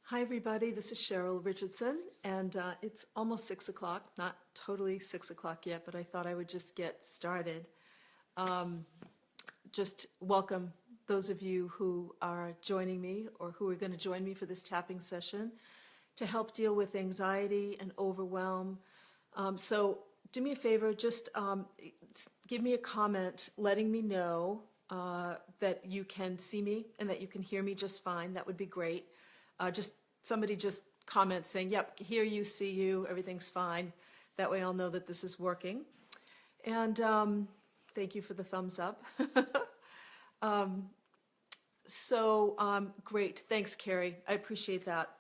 Hi everybody, this is Cheryl Richardson, and it's almost 6 o'clock, not totally 6 o'clock yet, but I thought I would just get started. Just welcome those of you who are joining me or who are going to join me for this tapping session to help deal with anxiety and overwhelm. So do me a favor, just give me a comment letting me know that you can see me and that you can hear me just fine. That would be great. Somebody just comment saying, yep, hear you, see you, everything's fine. That way I'll know that this is working. And thank you for the thumbs up. Great. Thanks, Carrie. I appreciate that.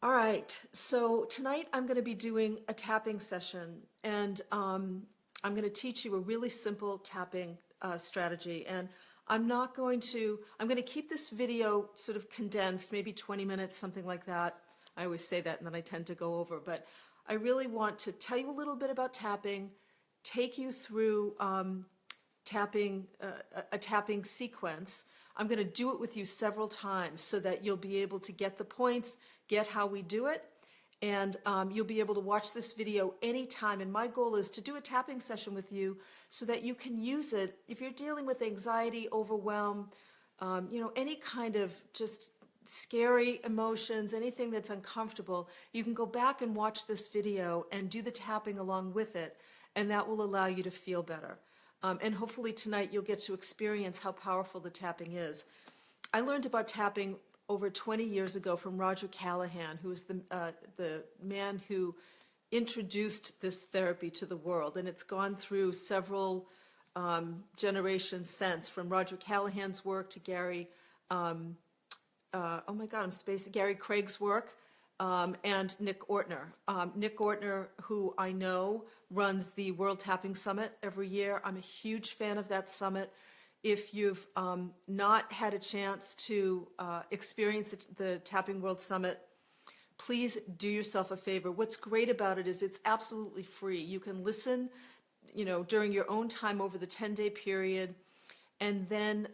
All right. So tonight I'm going to be doing a tapping session, and I'm going to teach you a really simple tapping strategy. And I'm going to keep this video sort of condensed, maybe 20 minutes, something like that. I always say that and then I tend to go over, but I really want to tell you a little bit about tapping, take you through a tapping sequence. I'm going to do it with you several times so that you'll be able to get the points, get how we do it, and you'll be able to watch this video anytime. And my goal is to do a tapping session with you so that you can use it if you're dealing with anxiety, overwhelm, any kind of just scary emotions, anything that's uncomfortable. You can go back and watch this video and do the tapping along with it, and that will allow you to feel better. And hopefully tonight you'll get to experience how powerful the tapping is. I learned about tapping over 20 years ago from Roger Callahan, who was the man who introduced this therapy to the world. And it's gone through several generations since, from Roger Callahan's work to Gary Craig's work, and Nick Ortner. Nick Ortner, who I know runs the World Tapping Summit every year. I'm a huge fan of that summit. If you've not had a chance to experience the Tapping World Summit, please do yourself a favor. What's great about it is it's absolutely free. You can listen, during your own time over the 10-day period, and then,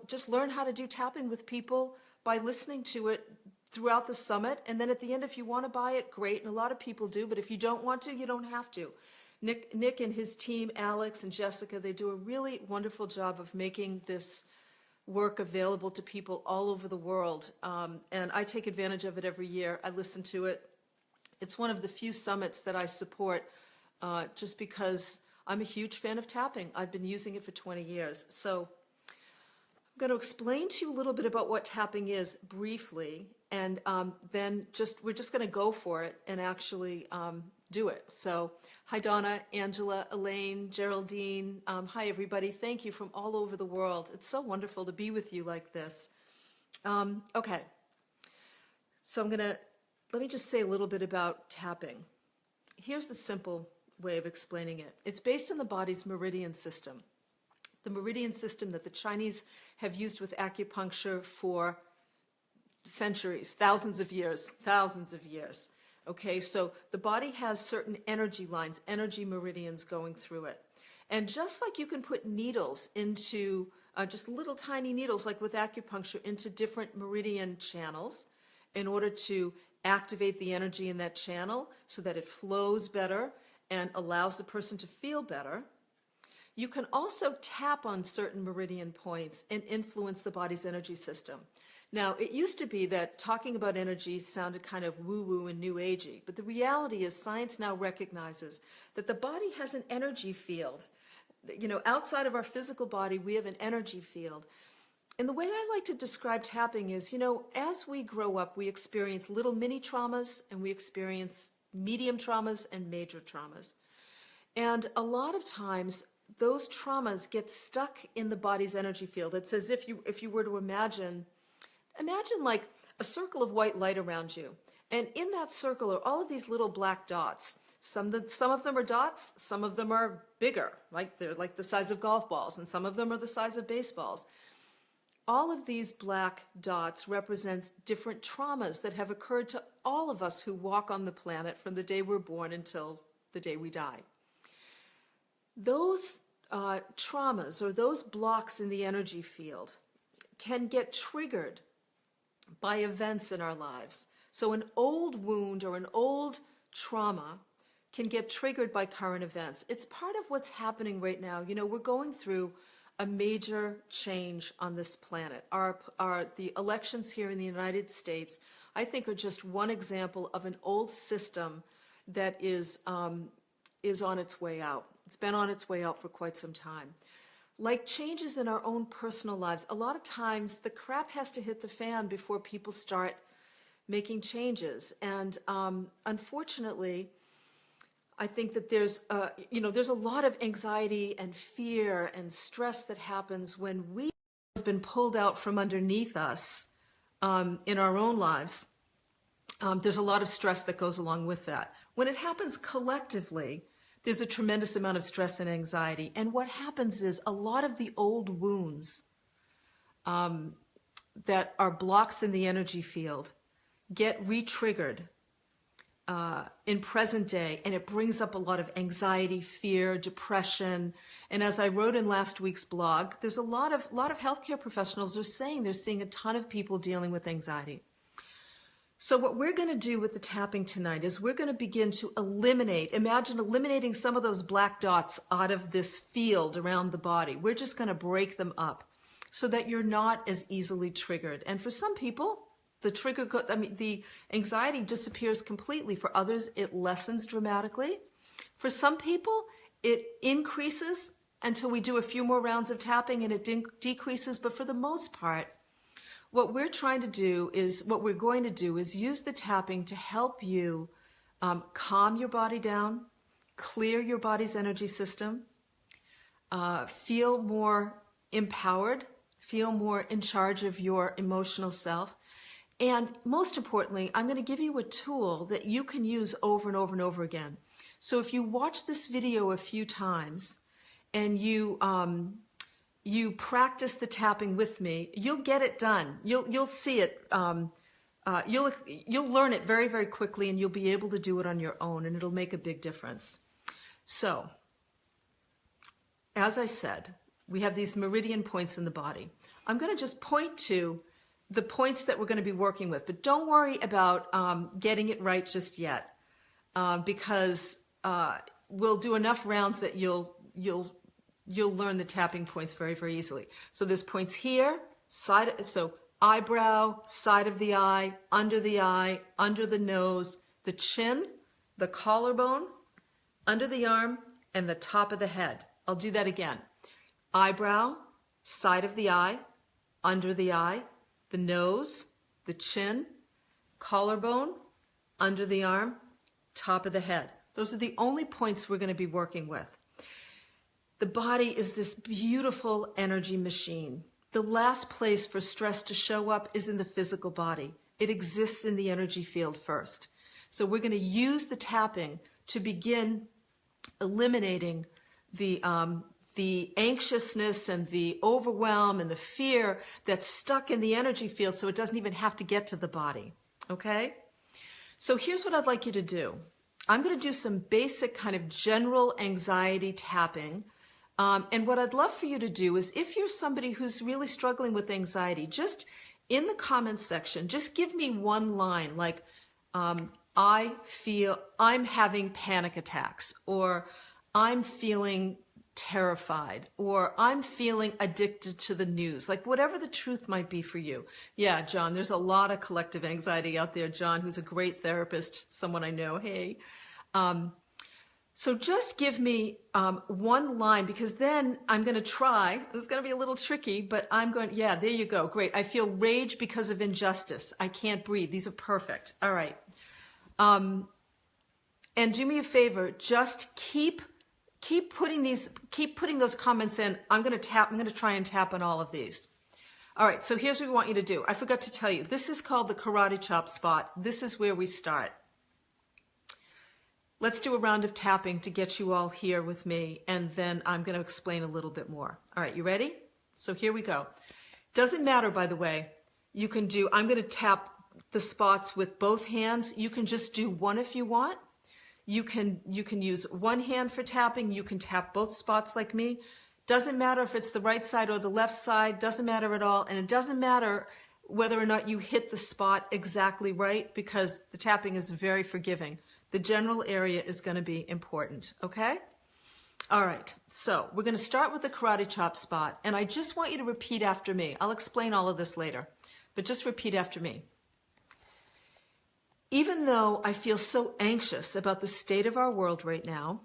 just learn how to do tapping with people by listening to it throughout the summit. And then at the end, if you want to buy it, great. And a lot of people do, but if you don't want to, you don't have to. Nick and his team, Alex and Jessica, they do a really wonderful job of making this work available to people all over the world. And I take advantage of it every year. I listen to it. It's one of the few summits that I support just because I'm a huge fan of tapping. I've been using it for 20 years. So I'm going to explain to you a little bit about what tapping is briefly, and then we're just going to go for it and actually do it. So hi Donna, Angela, Elaine, Geraldine, hi everybody. Thank you from all over the world. It's so wonderful to be with you like this. Okay, so let me just say a little bit about tapping. Here's the simple way of explaining it. It's based on the body's meridian system. The meridian system that the Chinese have used with acupuncture for centuries, thousands of years. Okay, so the body has certain energy lines, energy meridians going through it. And just like you can put needles into, just little tiny needles like with acupuncture, into different meridian channels in order to activate the energy in that channel so that it flows better and allows the person to feel better, you can also tap on certain meridian points and influence the body's energy system. Now, it used to be that talking about energy sounded kind of woo-woo and new agey, but the reality is science now recognizes that the body has an energy field. Outside of our physical body, we have an energy field. And the way I like to describe tapping is, as we grow up, we experience little mini traumas, and we experience medium traumas and major traumas. And a lot of times, those traumas get stuck in the body's energy field. It's as if you were to imagine like a circle of white light around you. And in that circle are all of these little black dots. Some of them are dots, some of them are bigger, right? They're like the size of golf balls, and some of them are the size of baseballs. All of these black dots represent different traumas that have occurred to all of us who walk on the planet from the day we're born until the day we die. Those traumas or those blocks in the energy field can get triggered by events in our lives. So an old wound or an old trauma can get triggered by current events. It's part of what's happening right now. You know, we're going through a major change on this planet. The elections here in the United States, I think, are just one example of an old system that is on its way out. It's been on its way out for quite some time. Like changes in our own personal lives, a lot of times the crap has to hit the fan before people start making changes. And unfortunately, I think that there's a lot of anxiety and fear and stress that happens when we have been pulled out from underneath us in our own lives. There's a lot of stress that goes along with that. When it happens collectively, there's a tremendous amount of stress and anxiety. And what happens is a lot of the old wounds that are blocks in the energy field get re-triggered in present day, and it brings up a lot of anxiety, fear, depression. And as I wrote in last week's blog, there's a lot of healthcare professionals are saying they're seeing a ton of people dealing with anxiety. So what we're going to do with the tapping tonight is we're going to begin to imagine eliminating some of those black dots out of this field around the body. We're just going to break them up so that you're not as easily triggered. And for some people, the anxiety disappears completely. For others, it lessens dramatically. For some people, it increases until we do a few more rounds of tapping and it decreases. But for the most part, what we're going to do is use the tapping to help you calm your body down, clear your body's energy system, feel more empowered, feel more in charge of your emotional self. And most importantly, I'm going to give you a tool that you can use over and over and over again. So if you watch this video a few times and you practice the tapping with me, you'll get it done. You'll see it. You'll learn it very, very quickly, and you'll be able to do it on your own, and it'll make a big difference. So, as I said, we have these meridian points in the body. I'm going to just point to the points that we're going to be working with, but don't worry about getting it right just yet, because we'll do enough rounds that you'll learn the tapping points very, very easily. So there's points here, so eyebrow, side of the eye, under the nose, the chin, the collarbone, under the arm, and the top of the head. I'll do that again. Eyebrow, side of the eye, under the eye, the nose, the chin, collarbone, under the arm, top of the head. Those are the only points we're going to be working with. The body is this beautiful energy machine. The last place for stress to show up is in the physical body. It exists in the energy field first. So we're going to use the tapping to begin eliminating the anxiousness and the overwhelm and the fear that's stuck in the energy field so it doesn't even have to get to the body. Okay? So here's what I'd like you to do. I'm going to do some basic kind of general anxiety tapping. And what I'd love for you to do is, if you're somebody who's really struggling with anxiety, just in the comments section, just give me one line like, I feel I'm having panic attacks, or I'm feeling terrified, or I'm feeling addicted to the news, like whatever the truth might be for you. Yeah, John, there's a lot of collective anxiety out there. John, who's a great therapist, someone I know, hey. So just give me one line, because then I'm going to try. It's going to be a little tricky, but I'm going, yeah, there you go. Great. I feel rage because of injustice. I can't breathe. These are perfect. All right. And do me a favor, just keep putting those comments in. I'm going to try and tap on all of these. All right. So here's what we want you to do. I forgot to tell you, this is called the karate chop spot. This is where we start. Let's do a round of tapping to get you all here with me, and then I'm going to explain a little bit more. All right, you ready? So here we go. Doesn't matter, by the way. I'm going to tap the spots with both hands. You can just do one if you want. You can use one hand for tapping. You can tap both spots like me. Doesn't matter if it's the right side or the left side. Doesn't matter at all. And it doesn't matter whether or not you hit the spot exactly right, because the tapping is very forgiving. The general area is going to be important, okay? All right, so we're going to start with the karate chop spot, and I just want you to repeat after me. I'll explain all of this later, but just repeat after me. Even though I feel so anxious about the state of our world right now,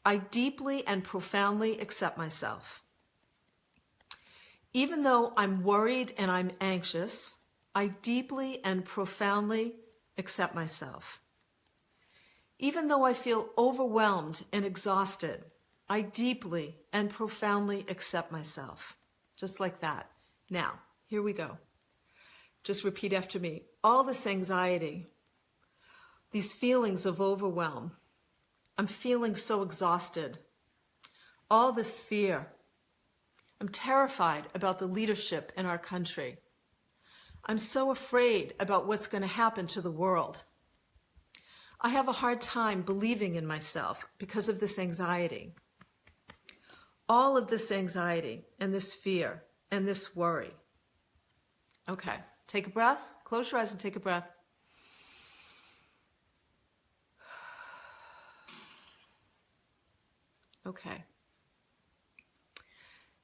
I deeply and profoundly accept myself. Even though I'm worried and I'm anxious, I deeply and profoundly accept myself. Even though I feel overwhelmed and exhausted, I deeply and profoundly accept myself. Just like that. Now, here we go. Just repeat after me. All this anxiety, these feelings of overwhelm, I'm feeling so exhausted. All this fear, I'm terrified about the leadership in our country. I'm so afraid about what's going to happen to the world. I have a hard time believing in myself because of this anxiety. All of this anxiety and this fear and this worry. Okay, take a breath. Close your eyes and take a breath. Okay.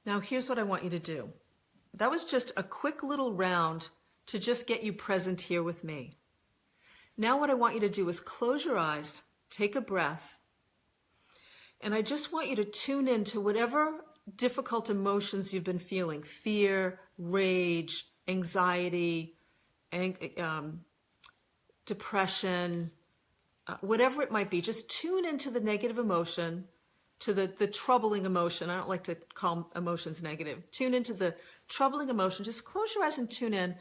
Now here's what I want you to do. That was just a quick little round to just get you present here with me. Now what I want you to do is close your eyes, take a breath, and I just want you to tune into whatever difficult emotions you've been feeling: fear, rage, anxiety, depression, whatever it might be. Just tune into the negative emotion, to the troubling emotion. I don't like to call emotions negative. Tune into the troubling emotion. Just close your eyes and tune in.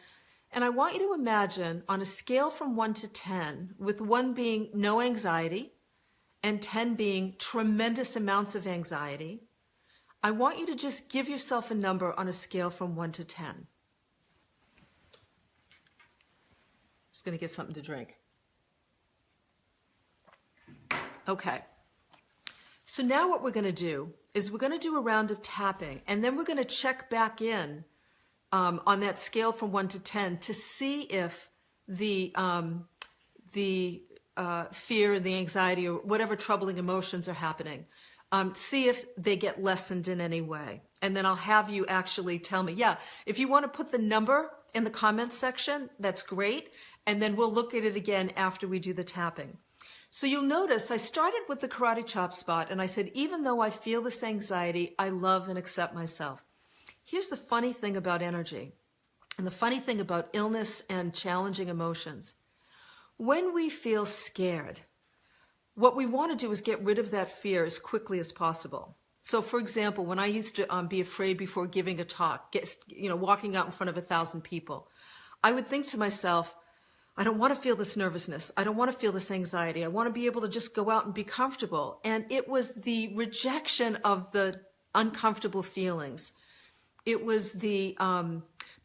And I want you to imagine on a scale from 1 to 10, with 1 being no anxiety and 10 being tremendous amounts of anxiety, I want you to just give yourself a number on a scale from 1 to 10. Just going to get something to drink. Okay. So now what we're going to do is we're going to do a round of tapping, and then we're going to check back in on that scale from 1 to 10 to see if the fear and the anxiety or whatever troubling emotions are happening, see if they get lessened in any way. And then I'll have you actually tell me, yeah, if you want to put the number in the comments section, that's great. And then we'll look at it again after we do the tapping. So you'll notice I started with the karate chop spot, and I said, even though I feel this anxiety, I love and accept myself. Here's the funny thing about energy, and the funny thing about illness and challenging emotions. When we feel scared, what we want to do is get rid of that fear as quickly as possible. So for example, when I used to be afraid before giving a talk, walking out in front of 1,000 people, I would think to myself, I don't want to feel this nervousness. I don't want to feel this anxiety. I want to be able to just go out and be comfortable. And it was the rejection of the uncomfortable feelings. It was the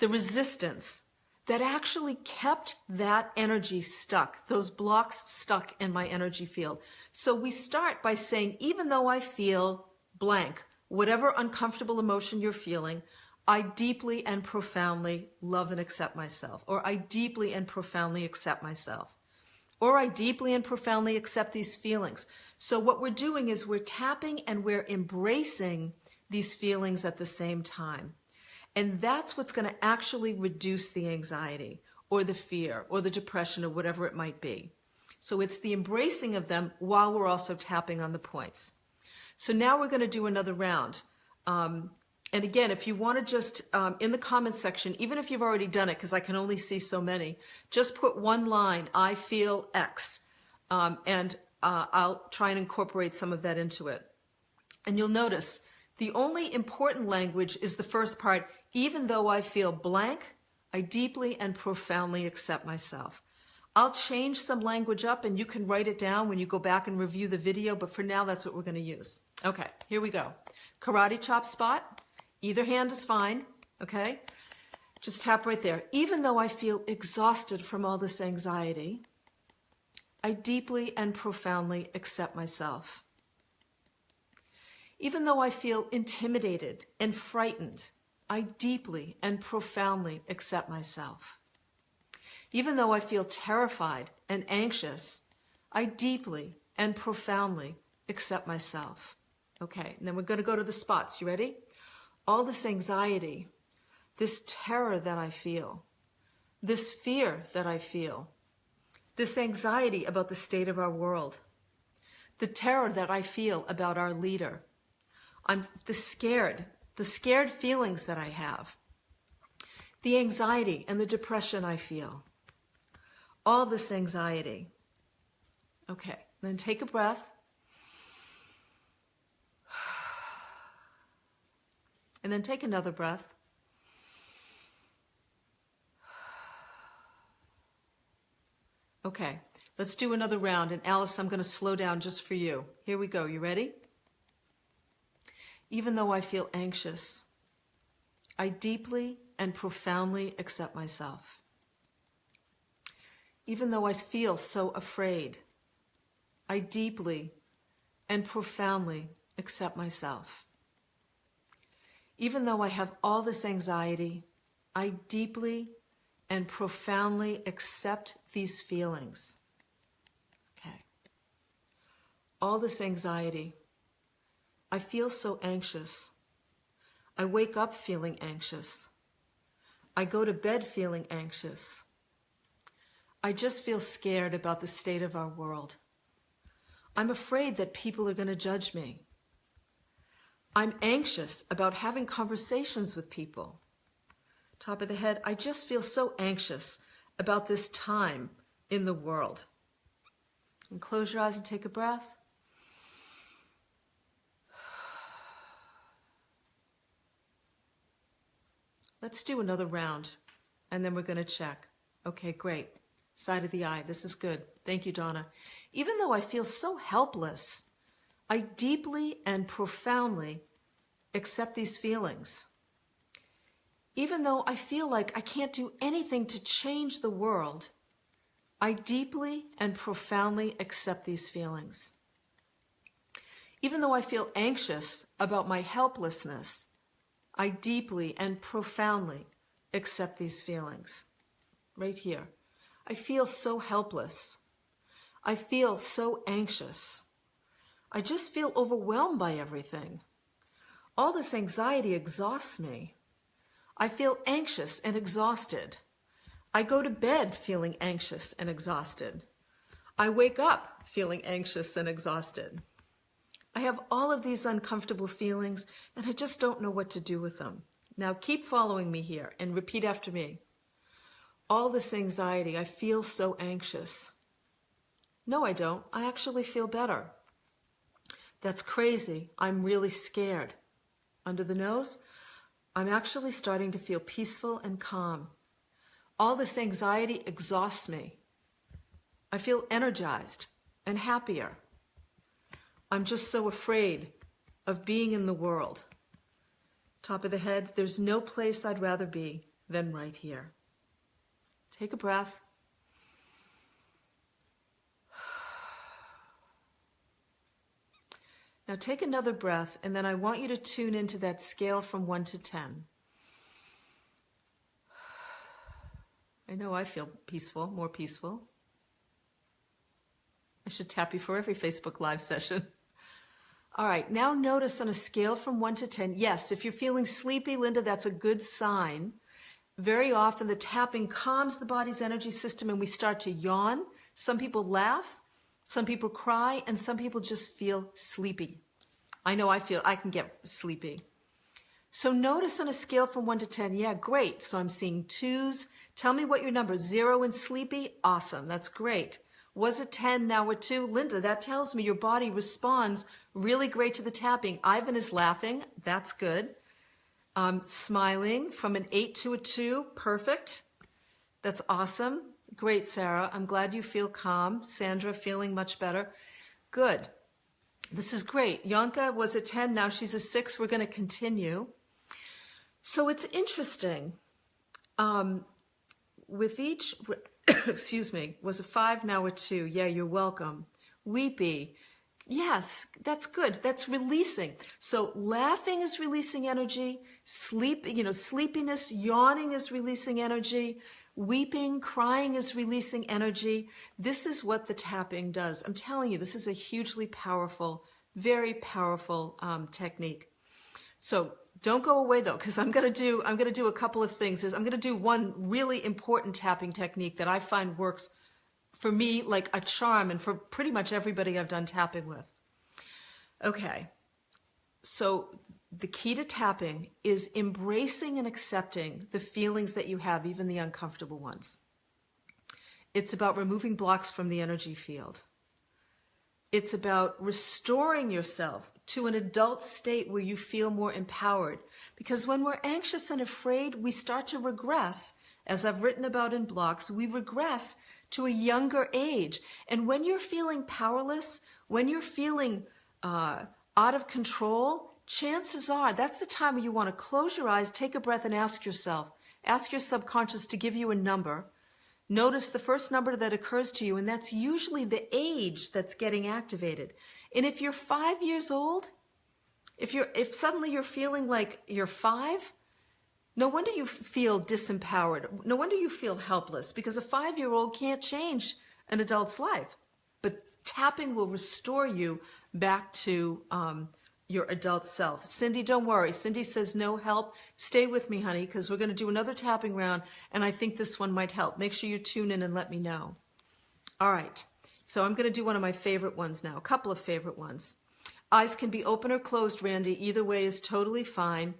resistance that actually kept that energy stuck, those blocks stuck in my energy field. So we start by saying, even though I feel blank, whatever uncomfortable emotion you're feeling, I deeply and profoundly love and accept myself, or I deeply and profoundly accept myself, or I deeply and profoundly accept these feelings. So what we're doing is we're tapping and we're embracing these feelings at the same time. And that's what's going to actually reduce the anxiety or the fear or the depression or whatever it might be. So it's the embracing of them while we're also tapping on the points. So now we're going to do another round. And again, if you want to just, in the comments section, even if you've already done it, because I can only see so many, just put one line, I feel X, and I'll try and incorporate some of that into it. And you'll notice the only important language is the first part, even though I feel blank, I deeply and profoundly accept myself. I'll change some language up and you can write it down when you go back and review the video, but for now, that's what we're going to use. Okay, here we go. Karate chop spot. Either hand is fine, okay? Just tap right there. Even though I feel exhausted from all this anxiety, I deeply and profoundly accept myself. Even though I feel intimidated and frightened, I deeply and profoundly accept myself. Even though I feel terrified and anxious, I deeply and profoundly accept myself. Okay, and then we're going to go to the spots. You ready? All this anxiety, this terror that I feel, this fear that I feel, this anxiety about the state of our world, the terror that I feel about our leader, the scared feelings that I have, the anxiety and the depression I feel, all this anxiety. Okay, then take a breath. And then take another breath. Okay, let's do another round. And Alice, I'm going to slow down just for you. Here we go. You ready? Even though I feel anxious, I deeply and profoundly accept myself. Even though I feel so afraid, I deeply and profoundly accept myself. Even though I have all this anxiety, I deeply and profoundly accept these feelings. Okay. All this anxiety. I feel so anxious. I wake up feeling anxious. I go to bed feeling anxious. I just feel scared about the state of our world. I'm afraid that people are going to judge me. I'm anxious about having conversations with people. Top of the head, I just feel so anxious about this time in the world. And close your eyes and take a breath. Let's do another round, and then we're going to check. Okay, great. Side of the eye. This is good. Thank you, Donna. Even though I feel so helpless, I deeply and profoundly accept these feelings. Even though I feel like I can't do anything to change the world, I deeply and profoundly accept these feelings. Even though I feel anxious about my helplessness, I deeply and profoundly accept these feelings. Right here. I feel so helpless. I feel so anxious. I just feel overwhelmed by everything. All this anxiety exhausts me. I feel anxious and exhausted. I go to bed feeling anxious and exhausted. I wake up feeling anxious and exhausted. I have all of these uncomfortable feelings, and I just don't know what to do with them. Now keep following me here and repeat after me. All this anxiety, I feel so anxious. No, I don't. I actually feel better. That's crazy. I'm really scared. Under the nose, I'm actually starting to feel peaceful and calm. All this anxiety exhausts me. I feel energized and happier. I'm just so afraid of being in the world. Top of the head, there's no place I'd rather be than right here. Take a breath. Now take another breath, and then I want you to tune into that scale from 1 to 10. I know I feel peaceful, more peaceful. I should tap you for every Facebook Live session. All right, now notice on a scale from 1 to 10, yes, if you're feeling sleepy, Linda, that's a good sign. Very often the tapping calms the body's energy system and we start to yawn. Some people laugh, some people cry, and some people just feel sleepy. I know I can get sleepy. So notice on a scale from 1 to 10, yeah, great. So I'm seeing 2s. Tell me what your number is. 0 and sleepy? Awesome, that's great. Was it 10, now we're 2? Linda, that tells me your body responds really great to the tapping. Ivan is laughing, that's good. Smiling from an 8 to a 2, perfect. That's awesome. Great, Sarah. I'm glad you feel calm. Sandra, feeling much better. Good. This is great. Yonka was a 10, now she's a 6. We're going to continue. So it's interesting. With each, excuse me, was a 5, now a 2. Yeah, you're welcome. Weepy, Yes, that's good. That's releasing. So laughing is releasing energy. Sleepiness, yawning is releasing energy. Weeping, crying is releasing energy. This is what the tapping does. I'm telling you, this is a hugely powerful, very powerful technique. So don't go away though, because I'm gonna do a couple of things. I'm gonna do one really important tapping technique that I find works for me like a charm, and for pretty much everybody I've done tapping with. Okay, so the key to tapping is embracing and accepting the feelings that you have, even the uncomfortable ones. It's about removing blocks from the energy field. It's about restoring yourself to an adult state where you feel more empowered. Because when we're anxious and afraid, we start to regress. As I've written about in blocks, we regress to a younger age. And when you're feeling powerless, when you're feeling out of control, chances are that's the time when you want to close your eyes, take a breath, and ask your subconscious to give you a number. Notice the first number that occurs to you, and that's usually the age that's getting activated. And if you're 5 years old, if suddenly you're feeling like you're 5, no wonder you feel disempowered. No wonder you feel helpless, because a 5-year-old can't change an adult's life. But tapping will restore you back to your adult self. Cindy, don't worry. Cindy says no help. Stay with me, honey, because we're going to do another tapping round, and I think this one might help. Make sure you tune in and let me know. All right. So I'm going to do one of my favorite ones now, a couple of favorite ones. Eyes can be open or closed, Randy. Either way is totally fine.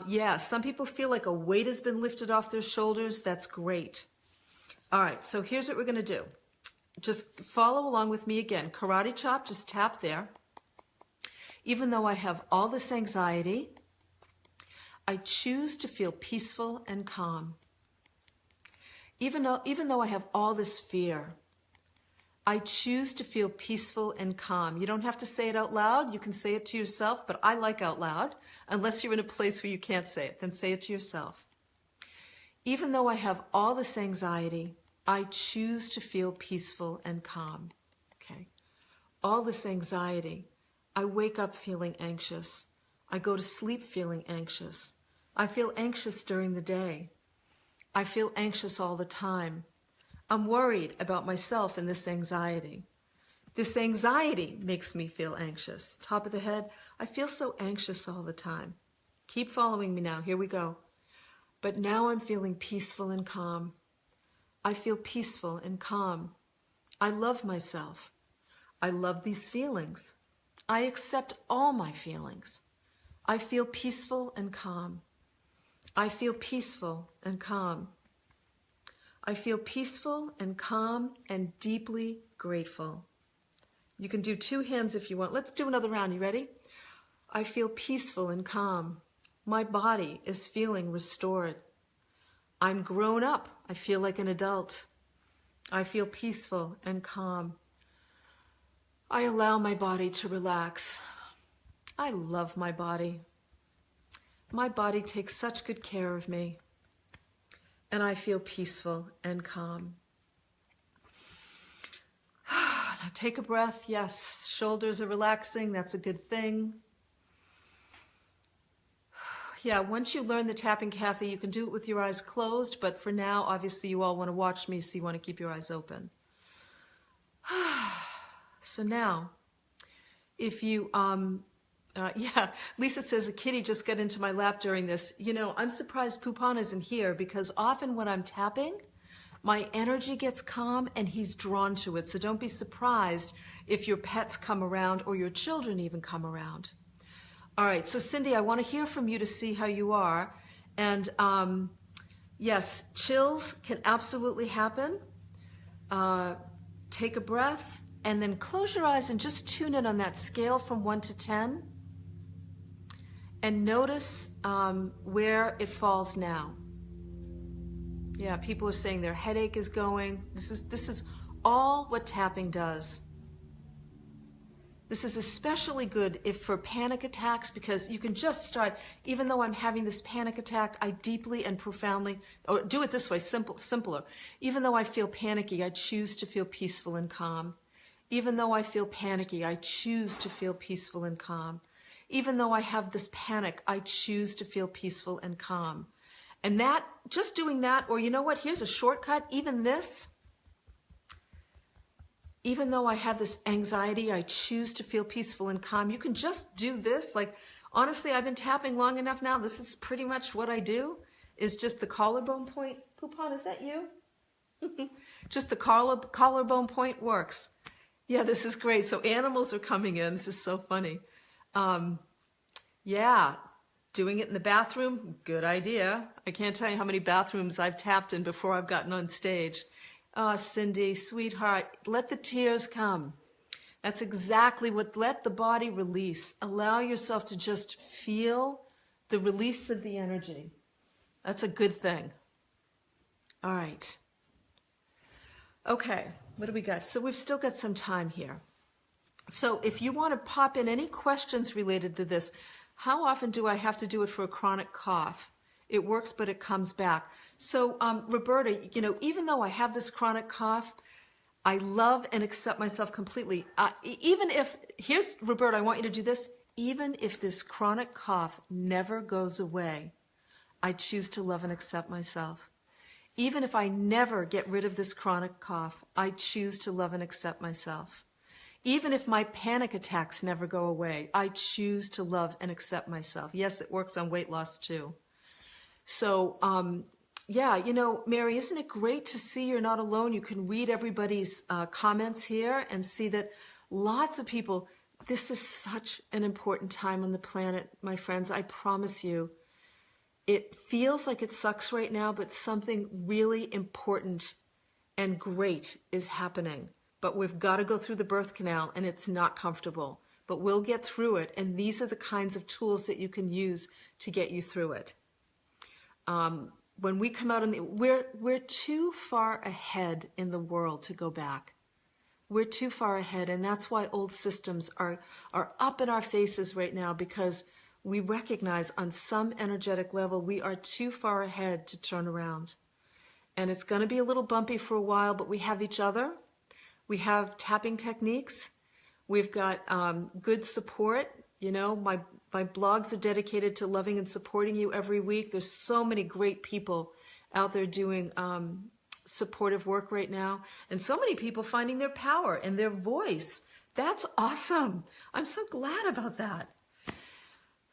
Yeah, some people feel like a weight has been lifted off their shoulders. That's great. All right, so here's what we're going to do. Just follow along with me again. Karate chop, just tap there. Even though I have all this anxiety, I choose to feel peaceful and calm. Even though I have all this fear, I choose to feel peaceful and calm. You don't have to say it out loud. You can say it to yourself, but I like out loud. Unless you're in a place where you can't say it, then say it to yourself. Even though I have all this anxiety, I choose to feel peaceful and calm. Okay. All this anxiety. I wake up feeling anxious. I go to sleep feeling anxious. I feel anxious during the day. I feel anxious all the time. I'm worried about myself and this anxiety. This anxiety makes me feel anxious. Top of the head, I feel so anxious all the time. Keep following me now. Here we go. But now I'm feeling peaceful and calm. I feel peaceful and calm. I love myself. I love these feelings. I accept all my feelings. I feel peaceful and calm. I feel peaceful and calm. I feel peaceful and calm and deeply grateful. You can do two hands if you want. Let's do another round. You ready? I feel peaceful and calm. My body is feeling restored. I'm grown up. I feel like an adult. I feel peaceful and calm. I allow my body to relax. I love my body. My body takes such good care of me. And I feel peaceful and calm. Now take a breath. Yes, shoulders are relaxing. That's a good thing. Yeah, once you learn the tapping, Kathy, you can do it with your eyes closed. But for now, obviously, you all want to watch me, so you want to keep your eyes open. So now, if you, yeah, Lisa says, a kitty just got into my lap during this. You know, I'm surprised Poupon isn't here, because often when I'm tapping, my energy gets calm and he's drawn to it. So don't be surprised if your pets come around or your children even come around. All right, so Cindy, I want to hear from you to see how you are. And yes, chills can absolutely happen. Take a breath and then close your eyes and just tune in on that scale from 1 to 10. And notice where it falls now. Yeah, people are saying their headache is going. This is all what tapping does. This is especially good if for panic attacks, because you can just start, even though I'm having this panic attack, I deeply and profoundly, or do it this way, simpler. Even though I feel panicky, I choose to feel peaceful and calm. Even though I feel panicky, I choose to feel peaceful and calm. Even though I have this panic, I choose to feel peaceful and calm. And that, just doing that, or you know what, here's a shortcut, even this. Even though I have this anxiety, I choose to feel peaceful and calm. You can just do this. Like, honestly, I've been tapping long enough now. This is pretty much what I do, is just the collarbone point. Poupon, is that you? Just the collarbone point works. Yeah, this is great. So animals are coming in. This is so funny. Yeah, doing it in the bathroom, good idea. I can't tell you how many bathrooms I've tapped in before I've gotten on stage. Oh, Cindy, sweetheart, let the tears come. That's exactly what, let the body release. Allow yourself to just feel the release of the energy. That's a good thing. All right. Okay, what do we got? So we've still got some time here. So if you want to pop in any questions related to this, how often do I have to do it for a chronic cough? It works, but it comes back. So Roberta, you know, even though I have this chronic cough, I love and accept myself completely. Even if, here's, Roberta, I want you to do this. Even if this chronic cough never goes away, I choose to love and accept myself. Even if I never get rid of this chronic cough, I choose to love and accept myself. Even if my panic attacks never go away, I choose to love and accept myself. Yes, it works on weight loss too. So, yeah, you know, Mary, isn't it great to see you're not alone? You can read everybody's comments here and see that lots of people, this is such an important time on the planet, my friends. I promise you, it feels like it sucks right now, but something really important and great is happening. But we've got to go through the birth canal, and it's not comfortable. But we'll get through it, and these are the kinds of tools that you can use to get you through it. When we come out we're too far ahead in the world to go back. We're too far ahead, and that's why old systems are up in our faces right now, because we recognize on some energetic level we are too far ahead to turn around. And it's going to be a little bumpy for a while, but we have each other. We have tapping techniques. We've got good support. You know, my blogs are dedicated to loving and supporting you every week. There's so many great people out there doing supportive work right now. And so many people finding their power and their voice. That's awesome. I'm so glad about that.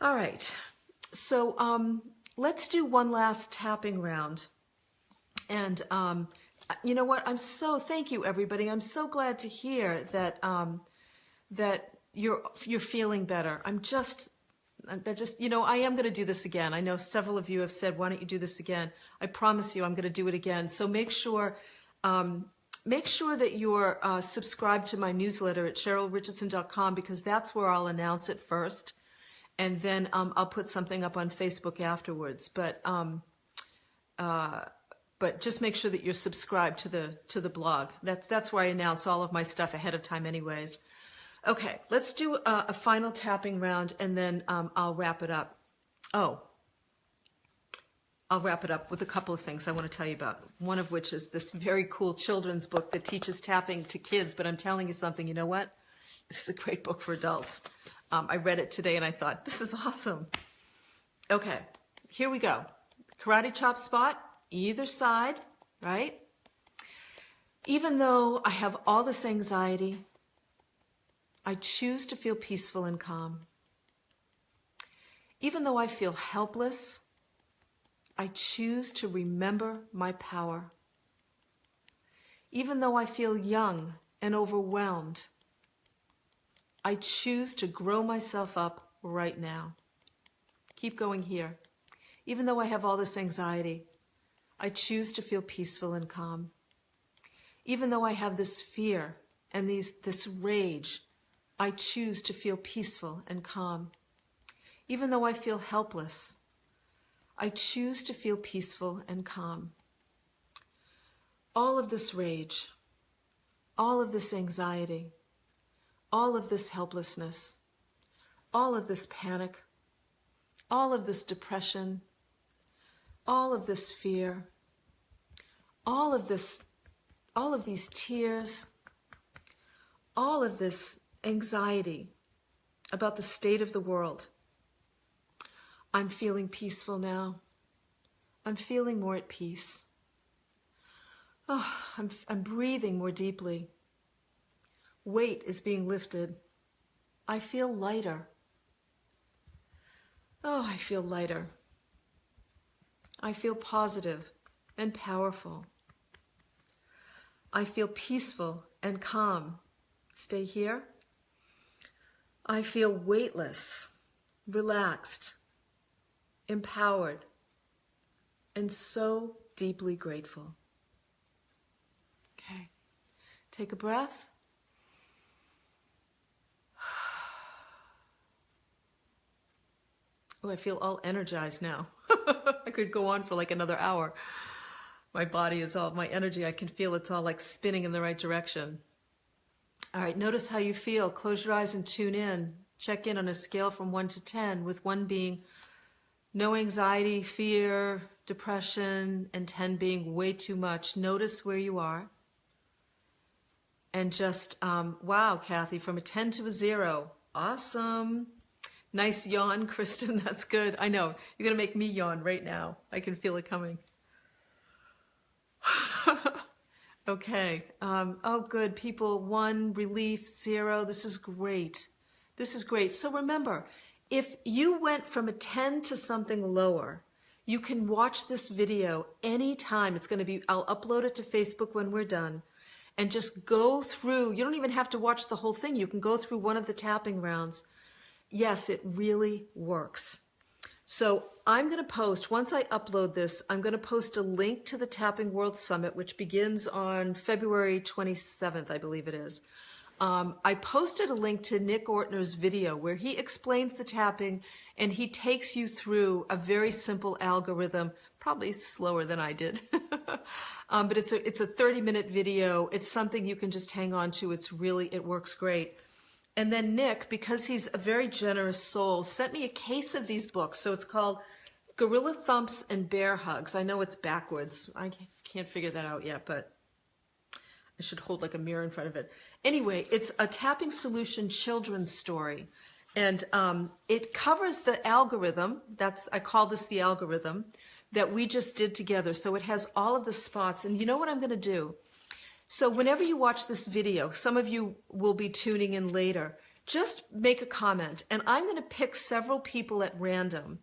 All right. So let's do one last tapping round. And you know what? Thank you, everybody. I'm so glad to hear that that you're feeling better. You know, I am going to do this again. I know several of you have said, why don't you do this again? I promise you I'm going to do it again. So make sure that you're subscribed to my newsletter at CherylRichardson.com, because that's where I'll announce it first. And then I'll put something up on Facebook afterwards. But just make sure that you're subscribed to the blog. That's where I announce all of my stuff ahead of time anyways. Okay, let's do a final tapping round, and then I'll wrap it up. I'll wrap it up with a couple of things I want to tell you about. One of which is this very cool children's book that teaches tapping to kids, but I'm telling you something, you know what? This is a great book for adults. I read it today and I thought, this is awesome. Okay, here we go. Karate chop spot, either side, right? Even though I have all this anxiety, I choose to feel peaceful and calm. Even though I feel helpless, I choose to remember my power. Even though I feel young and overwhelmed, I choose to grow myself up right now. Keep going here. Even though I have all this anxiety, I choose to feel peaceful and calm. Even though I have this fear and this rage, I choose to feel peaceful and calm. Even though I feel helpless, I choose to feel peaceful and calm. All of this rage, all of this anxiety, all of this helplessness, all of this panic, all of this depression, all of this fear, all of these tears, all of this anxiety about the state of the world. I'm feeling peaceful now. I'm feeling more at peace. Oh, I'm breathing more deeply. Weight is being lifted. I feel lighter. Oh, I feel lighter. I feel positive and powerful. I feel peaceful and calm. Stay here. I feel weightless, relaxed, empowered, and so deeply grateful. Okay, take a breath. Oh, I feel all energized now. I could go on for like another hour. My body is all, my energy, I can feel it's all like spinning in the right direction. All right, notice how you feel. Close your eyes and tune in. Check in on a scale from 1 to 10, with 1 being no anxiety, fear, depression, and 10 being way too much. Notice where you are. And just, wow, Kathy, from a 10 to a 0. Awesome. Nice yawn, Kristen. That's good. I know. You're going to make me yawn right now. I can feel it coming. Okay. Oh, good. People, 1, relief, 0. This is great. This is great. So remember, if you went from a 10 to something lower, you can watch this video anytime. It's going to be, I'll upload it to Facebook when we're done, and just go through. You don't even have to watch the whole thing. You can go through one of the tapping rounds. Yes, it really works. So I'm going to post, once I upload this, I'm going to post a link to the Tapping World Summit, which begins on February 27th, I believe it is. I posted a link to Nick Ortner's video where he explains the tapping, and he takes you through a very simple algorithm, probably slower than I did. But it's a 30-minute video. It's something you can just hang on to. It works great. And then Nick, because he's a very generous soul, sent me a case of these books. So it's called Gorilla Thumps and Bear Hugs. I know it's backwards. I can't figure that out yet, but I should hold like a mirror in front of it. Anyway, it's a tapping solution children's story. And it covers the algorithm. I call this the algorithm that we just did together. So it has all of the spots. And you know what I'm going to do? So whenever you watch this video, some of you will be tuning in later, just make a comment. And I'm going to pick several people at random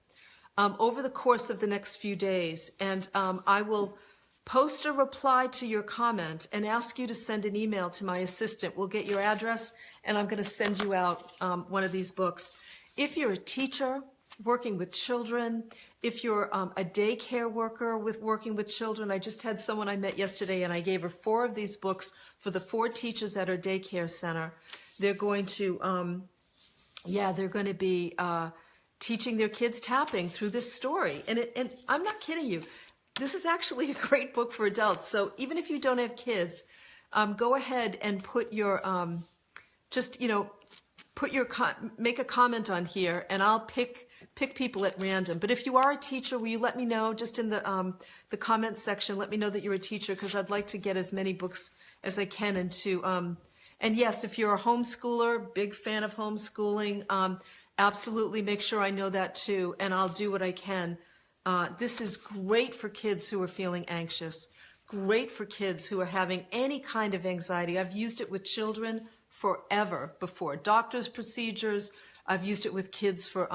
over the course of the next few days. And I will post a reply to your comment and ask you to send an email to my assistant. We'll get your address, and I'm going to send you out one of these books. If you're a teacher working with children, if you're a daycare worker working with children, I just had someone I met yesterday, and I gave her 4 of these books for the 4 teachers at her daycare center. They're going to, they're going to be teaching their kids tapping through this story. And I'm not kidding you. This is actually a great book for adults. So even if you don't have kids, go ahead and put your, make a comment on here, and I'll pick people at random. But if you are a teacher, will you let me know just in the comments section? Let me know that you're a teacher, because I'd like to get as many books as I can into. And yes, if you're a homeschooler, big fan of homeschooling, absolutely make sure I know that too, and I'll do what I can. This is great for kids who are feeling anxious, great for kids who are having any kind of anxiety. I've used it with children forever before. Doctors' procedures, I've used it with kids for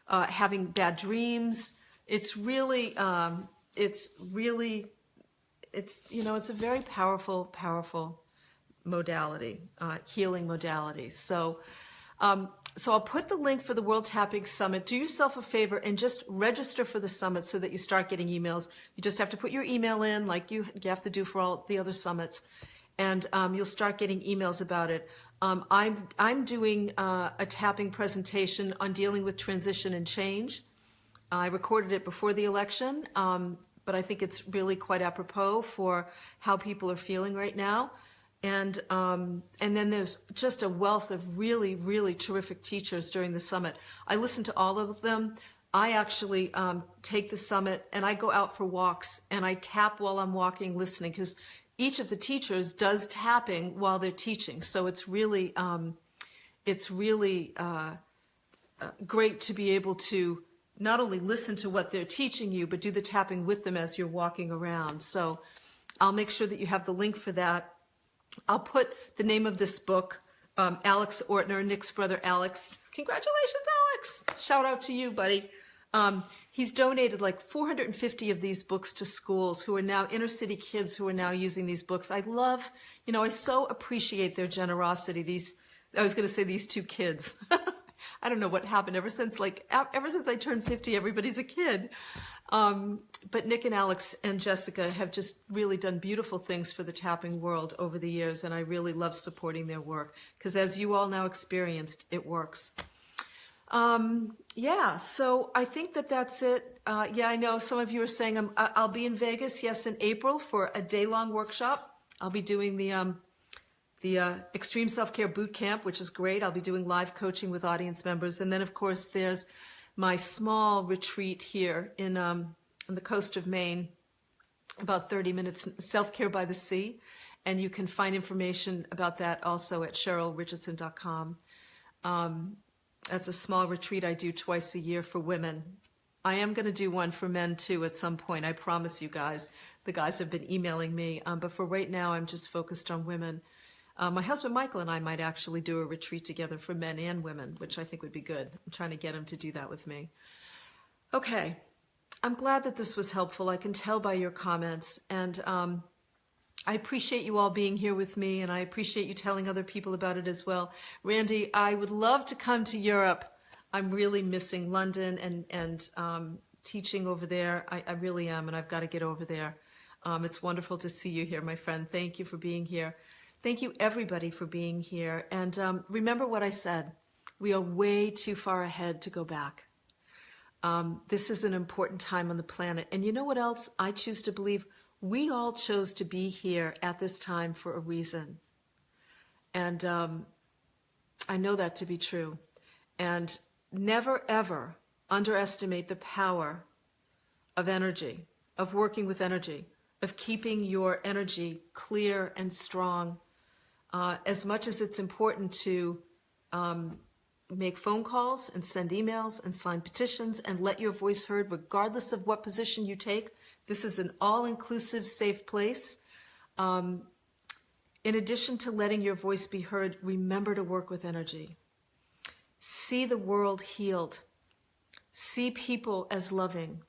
having bad dreams. It's a very powerful modality, healing modality. So I'll put the link for the World Tapping Summit. Do yourself a favor and just register for the summit so that you start getting emails. You just have to put your email in like you have to do for all the other summits, and you'll start getting emails about it. I'm doing a tapping presentation on dealing with transition and change. I recorded it before the election, but I think it's really quite apropos for how people are feeling right now. And then there's just a wealth of really, really terrific teachers during the summit. I listen to all of them. I actually take the summit and I go out for walks and I tap while I'm walking, listening, because each of the teachers does tapping while they're teaching. So it's really great to be able to not only listen to what they're teaching you, but do the tapping with them as you're walking around. So I'll make sure that you have the link for that. I'll put the name of this book, Alex Ortner, Nick's brother Alex. Congratulations, Alex. Shout out to you, buddy. He's donated like 450 of these books to schools who are now inner city kids who are now using these books. I love, I so appreciate their generosity. These two kids. I don't know what happened ever since I turned 50, everybody's a kid. But Nick and Alex and Jessica have just really done beautiful things for the tapping world over the years, and I really love supporting their work because, as you all now experienced, it works. So I think that's it. I know some of you are saying I'll be in Vegas, yes, in April for a day-long workshop. I'll be doing the Extreme Self-Care Boot Camp, which is great. I'll be doing live coaching with audience members. And then, of course, there's my small retreat here in on the coast of Maine, about 30 minutes, Self-Care by the Sea. And you can find information about that also at CherylRichardson.com. That's a small retreat I do twice a year for women. I am going to do one for men, too, at some point. I promise you guys. The guys have been emailing me. But for right now, I'm just focused on women. My husband Michael and I might actually do a retreat together for men and women, which I think would be good. I'm trying to get him to do that with me. Okay, I'm glad that this was helpful. I can tell by your comments, and I appreciate you all being here with me, and I appreciate you telling other people about it as well. Randy, I would love to come to Europe. I'm really missing London and teaching over there. I really am, and I've got to get over there. It's wonderful to see you here, my friend. Thank you for being here. Thank you, everybody, for being here. And remember what I said. We are way too far ahead to go back. This is an important time on the planet. And you know what else? I choose to believe we all chose to be here at this time for a reason. And I know that to be true. And never, ever underestimate the power of energy, of working with energy, of keeping your energy clear and strong. As much as it's important to make phone calls and send emails and sign petitions and let your voice heard regardless of what position you take, this is an all-inclusive, safe place. In addition to letting your voice be heard, remember to work with energy. See the world healed. See people as loving.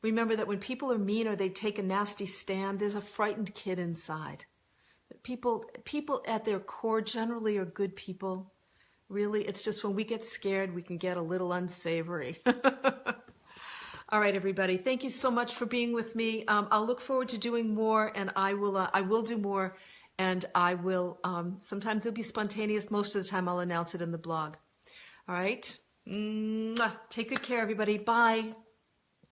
Remember that when people are mean or they take a nasty stand, there's a frightened kid inside. People at their core generally are good people. Really, it's just when we get scared, we can get a little unsavory. All right, everybody. Thank you so much for being with me. I'll look forward to doing more, and I will do more, and I will, sometimes they'll be spontaneous. Most of the time, I'll announce it in the blog. All right. Take good care, everybody. Bye.